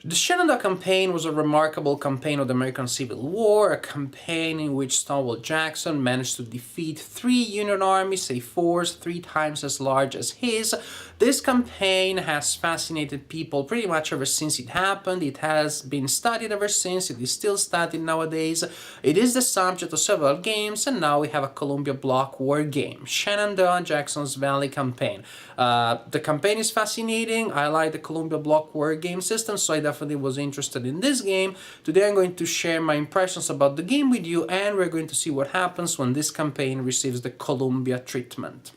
The Shenandoah campaign was a remarkable campaign of the American Civil War, a campaign in which Stonewall Jackson managed to defeat 3 Union armies, a force 3 times as large as his. This campaign has fascinated people pretty much ever since it happened. It has been studied ever since. It is still studied nowadays. It is the subject of several games, and now we have a Columbia Block War game, Shenandoah Jackson's Valley campaign. The campaign is fascinating. I like the Columbia Block War game system, so I definitely was interested in this game. Today I'm going to share my impressions about the game with you, and we're going to see what happens when this campaign receives the Columbia treatment.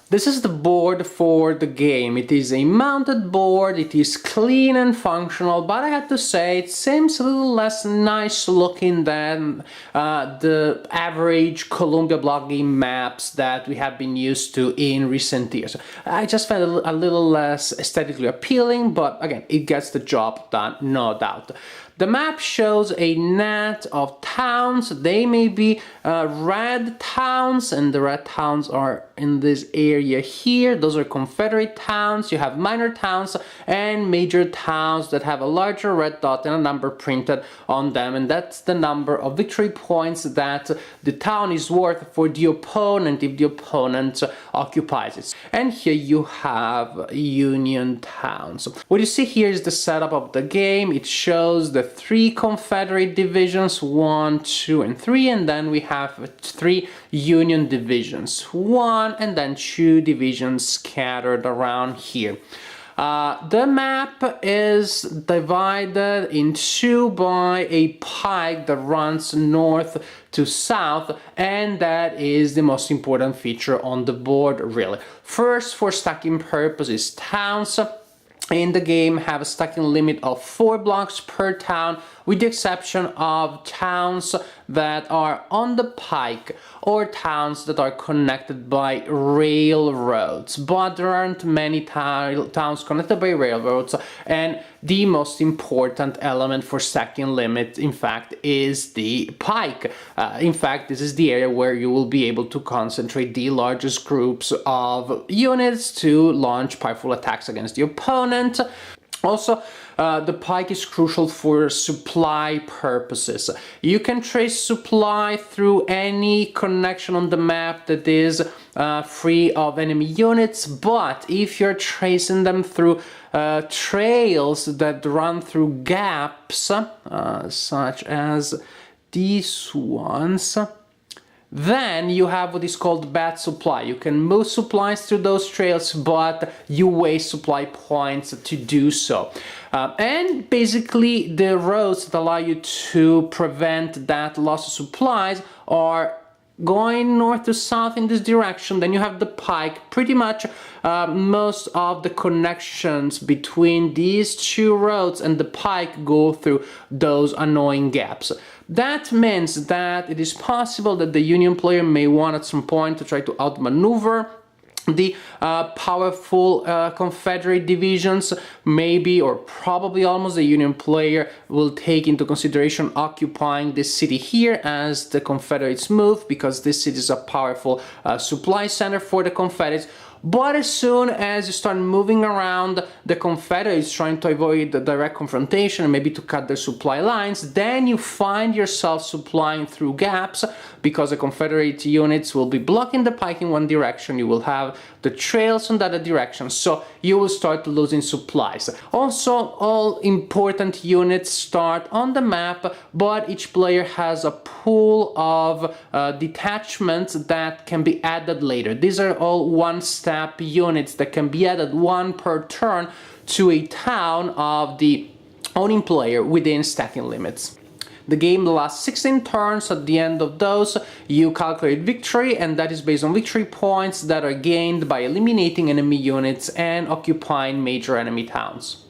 This is the board for the game. It is a mounted board, it is clean and functional, but I have to say it seems a little less nice looking than the average Columbia block game maps that we have been used to in recent years. I just found it a little less aesthetically appealing, but again, it gets the job done, no doubt. The map shows a net of towns. They may be red towns, and the red towns are in this area here. Those are Confederate towns. You have minor towns and major towns that have a larger red dot and a number printed on them, and that's the number of victory points that the town is worth for the opponent if the opponent occupies it. And here you have Union towns. What you see here is the setup of the game. It shows the 3 Confederate divisions, 1, 2, and 3, and then we have 3 Union divisions, 1 and then 2 divisions scattered around here. The map is divided in 2 by a pike that runs north to south, and that is the most important feature on the board, really. First, for stacking purposes, towns in the game have a stacking limit of 4 blocks per town, with the exception of towns that are on the pike or towns that are connected by railroads. But there aren't many towns connected by railroads, and the most important element for stacking limit, in fact, is the pike. In fact, this is the area where you will be able to concentrate the largest groups of units to launch powerful attacks against the opponent. Also, the pike is crucial for supply purposes. You can trace supply through any connection on the map that is free of enemy units, but if you're tracing them through trails that run through gaps, such as these ones, then you have what is called bad supply. You can move supplies through those trails, but you waste supply points to do so. And basically the roads that allow you to prevent that loss of supplies are going north to south in this direction. Then you have the pike. Pretty much most of the connections between these 2 roads and the pike go through those annoying gaps. That means that it is possible that the Union player may want at some point to try to outmaneuver the powerful Confederate divisions. Maybe or probably almost the Union player will take into consideration occupying this city here as the Confederates move, because this city is a powerful supply center for the Confederates. But as soon as you start moving around the Confederates trying to avoid the direct confrontation and maybe to cut their supply lines, then you find yourself supplying through gaps, because the Confederate units will be blocking the pike in one direction, you will have the trails in the other direction, so you will start losing supplies. Also, all important units start on the map, but each player has a pool of detachments that can be added later. These are all one-step units that can be added 1 per turn to a town of the owning player within stacking limits. The game lasts 16 turns. At the end of those, you calculate victory, and that is based on victory points that are gained by eliminating enemy units and occupying major enemy towns.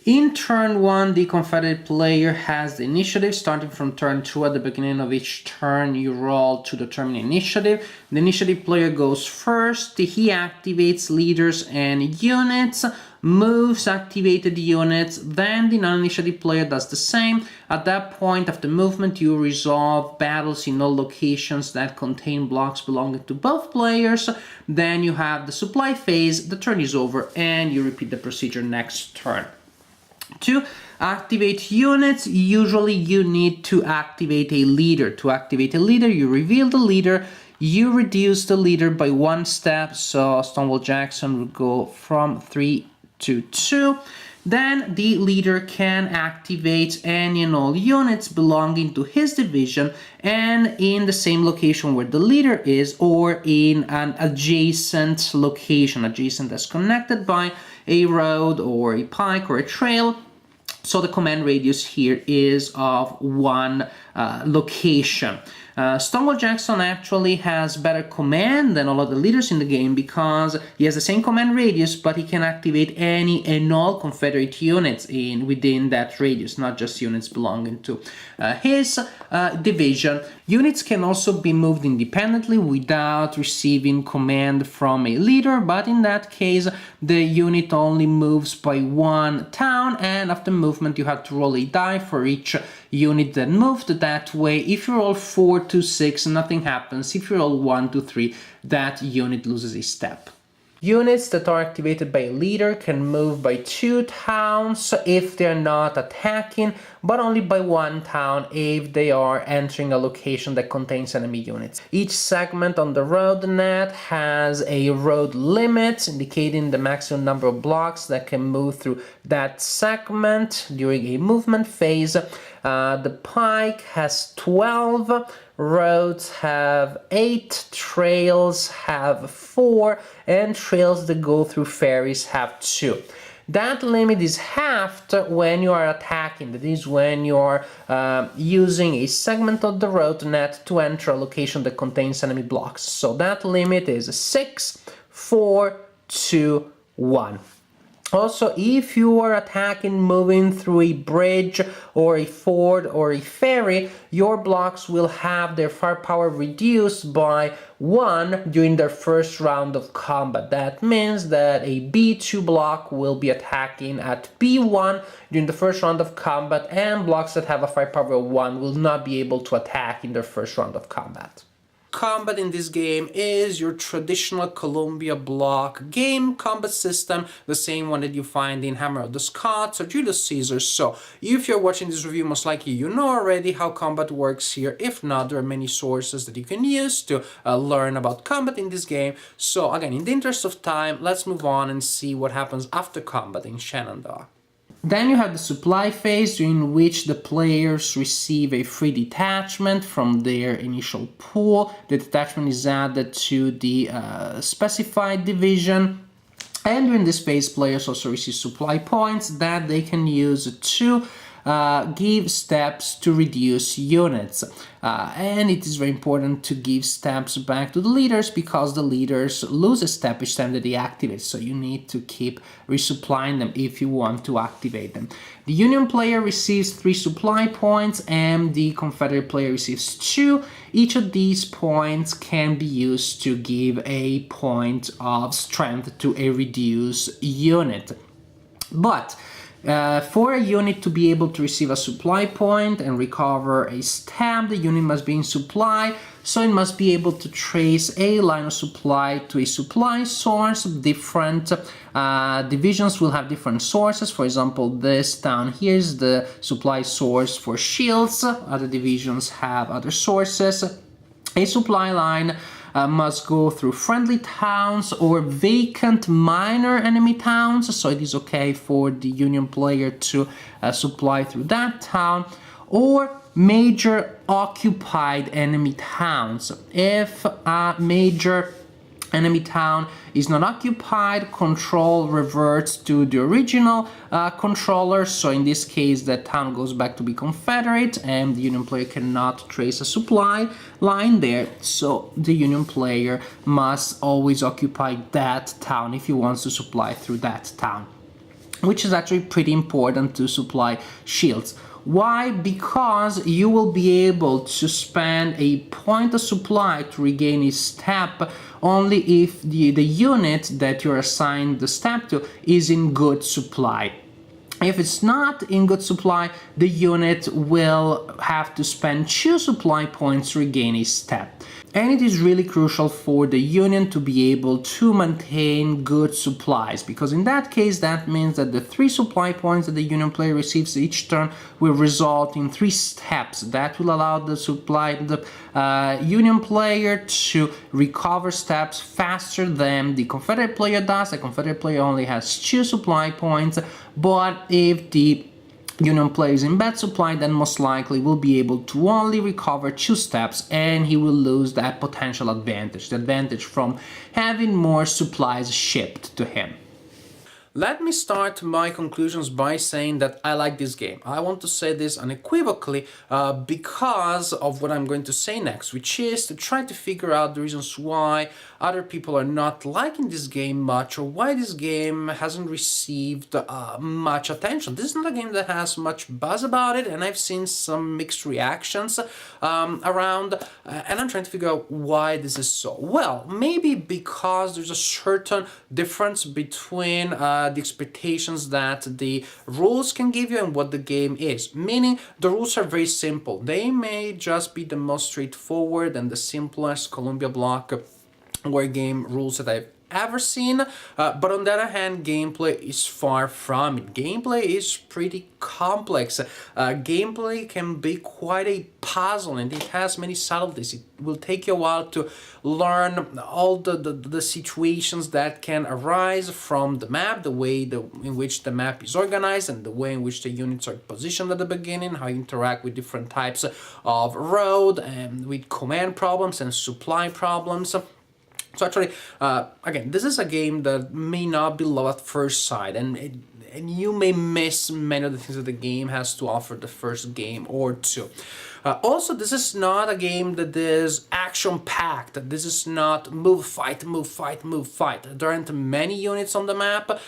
In turn 1, the Confederate player has the initiative. Starting from turn 2, at the beginning of each turn, you roll to determine initiative. The initiative player goes first. He activates leaders and units, moves activated units, then the non-initiative player does the same. At that point, after movement, you resolve battles in all locations that contain blocks belonging to both players. Then you have the supply phase, the turn is over, and you repeat the procedure next turn. To activate units, usually you need to activate a leader. To activate a leader, you reveal the leader, you reduce the leader by 1 step, so Stonewall Jackson will go from 3 to 2. Then the leader can activate any and all units belonging to his division and in the same location where the leader is, or in an adjacent location, adjacent as connected by a road or a pike or a trail. So the command radius here is of 1 location. Stonewall Jackson actually has better command than all of the leaders in the game because he has the same command radius, but he can activate any and all Confederate units within that radius, not just units belonging to his division. Units can also be moved independently without receiving command from a leader, but in that case the unit only moves by 1 town, and after movement you have to roll a die for each unit that moved. That way, if you roll 4 to 6, nothing happens. If you roll 1 to 3, that unit loses a step. Units that are activated by a leader can move by 2 towns if they're not attacking, but only by 1 town if they are entering a location that contains enemy units. Each segment on the road net has a road limit indicating the maximum number of blocks that can move through that segment during a movement phase. The pike has 12, roads have 8, trails have 4, and trails that go through ferries have 2. That limit is halved when you are attacking, that is when you are using a segment of the road net to enter a location that contains enemy blocks. So that limit is 6, 4, 2, 1. Also, if you are attacking moving through a bridge or a ford or a ferry, your blocks will have their firepower reduced by 1 during their first round of combat. That means that a B2 block will be attacking at B1 during the first round of combat, and blocks that have a firepower of 1 will not be able to attack in their first round of combat. Combat in this game is your traditional Columbia block game combat system, the same one that you find in Hammer of the Scots or Julius Caesar. So if you're watching this review, most likely you know already how combat works here. If not, there are many sources that you can use to learn about combat in this game. So again, in the interest of time, let's move on and see what happens after combat in Shenandoah. Then you have the supply phase, during which the players receive a free detachment from their initial pool. The detachment is added to the specified division. And during this phase, players also receive supply points that they can use to give steps to reduce units. And it is very important to give steps back to the leaders because the leaders lose a step each time that they activate, so you need to keep resupplying them if you want to activate them. The Union player receives 3 supply points and the Confederate player receives 2. Each of these points can be used to give a point of strength to a reduced unit. But for a unit to be able to receive a supply point and recover a step, the unit must be in supply, so it must be able to trace a line of supply to a supply source. Different divisions will have different sources. For example, this town here is the supply source for shields. Other divisions have other sources. A supply line must go through friendly towns or vacant minor enemy towns, so it is okay for the Union player to supply through that town, or major occupied enemy towns. If a major enemy town is not occupied, control reverts to the original controller, so in this case that town goes back to be Confederate and the Union player cannot trace a supply line there, so the Union player must always occupy that town if he wants to supply through that town, which is actually pretty important to supply shields. Why? Because you will be able to spend a point of supply to regain a step only if the unit that you're assigned the step to is in good supply. If it's not in good supply, the unit will have to spend 2 supply points to regain a step. And it is really crucial for the Union to be able to maintain good supplies, because in that case that means that the 3 supply points that the Union player receives each turn will result in 3 steps. That will allow the Union player to recover steps faster than the Confederate player does. The Confederate player only has 2 supply points, but if the Union player is in bad supply, then most likely will be able to only recover 2 steps, and he will lose that potential advantage, the advantage from having more supplies shipped to him. Let me start my conclusions by saying that I like this game. I want to say this unequivocally because of what I'm going to say next, which is to try to figure out the reasons why other people are not liking this game much, or why this game hasn't received much attention. This is not a game that has much buzz about it, and I've seen some mixed reactions around, and I'm trying to figure out why this is so. Well, maybe because there's a certain difference between the expectations that the rules can give you and what the game is. Meaning, the rules are very simple. They may just be the most straightforward and the simplest Columbia block war game rules that I've ever seen, but on the other hand, gameplay is far from it. Gameplay is pretty complex. Gameplay can be quite a puzzle, and it has many subtleties. It will take you a while to learn all the situations that can arise from the map, the way in which the map is organized, and the way in which the units are positioned at the beginning, how you interact with different types of road, and with command problems and supply problems. So actually, again, this is a game that may not be love at first sight, and you may miss many of the things that the game has to offer the first game or two. Also, this is not a game that is action-packed. This is not move, fight, move, fight, move, fight. There aren't many units on the map.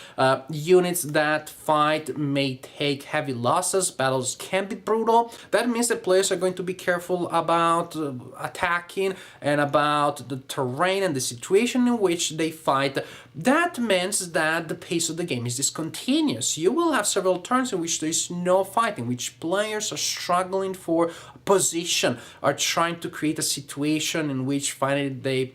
Units that fight may take heavy losses. Battles can be brutal. That means that players are going to be careful about attacking and about the terrain and the situation in which they fight. That means that the pace of the game is discontinuous. You will have several turns in which there is no fighting, which players are struggling for position, are trying to create a situation in which finally they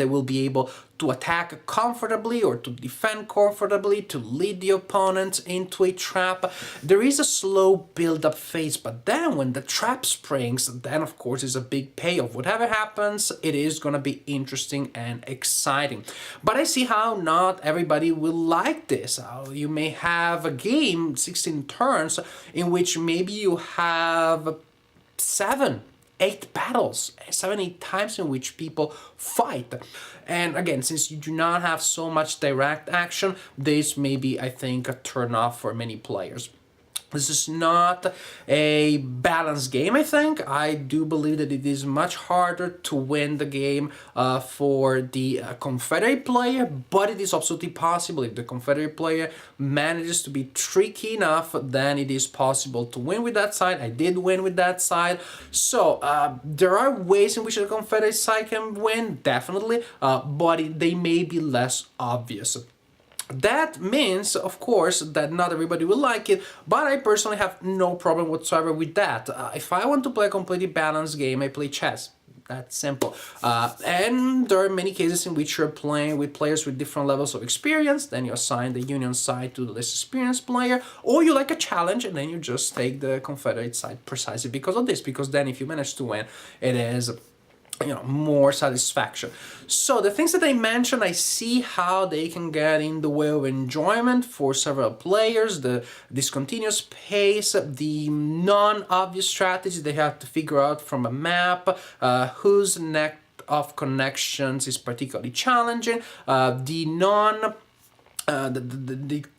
will be able to attack comfortably or to defend comfortably, to lead the opponent into a trap. There is a slow build-up phase, but then when the trap springs, then of course is a big payoff. Whatever happens, it is gonna be interesting and exciting. But I see how not everybody will like this. You may have a game, 16 turns, in which maybe you have 7-8 battles, 7-8 times in which people fight. And again, since you do not have so much direct action, this may be, I think, a turn off for many players. This is not a balanced game, I think. I do believe that it is much harder to win the game for the Confederate player, but it is absolutely possible. If the Confederate player manages to be tricky enough, then it is possible to win with that side. I did win with that side. So there are ways in which the Confederate side can win, definitely, but they may be less obvious. That means, of course, that not everybody will like it, but I personally have no problem whatsoever with that. If I want to play a completely balanced game, I play chess. That's simple. And there are many cases in which you're playing with players with different levels of experience. Then you assign the Union side to the less experienced player, or you like a challenge and then you just take the Confederate side precisely because of this. Because then if you manage to win, it is more satisfaction. So the things that I mentioned, I see how they can get in the way of enjoyment for several players. The discontinuous pace, the non-obvious strategy they have to figure out from a map, whose net of connections is particularly challenging, the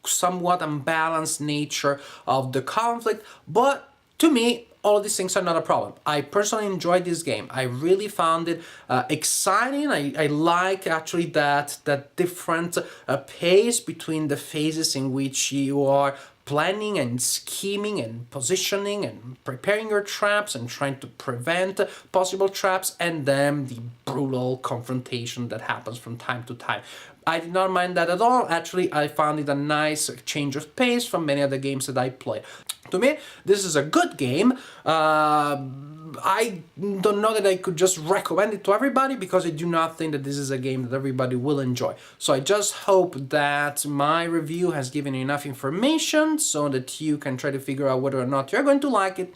somewhat unbalanced nature of the conflict. But to me, all of these things are not a problem. I personally enjoyed this game. I really found it exciting. I like actually that different pace between the phases in which you are planning and scheming and positioning and preparing your traps and trying to prevent possible traps, and then the brutal confrontation that happens from time to time. I did not mind that at all. Actually, I found it a nice change of pace from many other games that I played. To me, this is a good game. I don't know that I could just recommend it to everybody, because I do not think that this is a game that everybody will enjoy. So I just hope that my review has given you enough information so that you can try to figure out whether or not you're going to like it.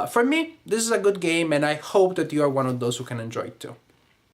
For me, this is a good game, and I hope that you are one of those who can enjoy it too.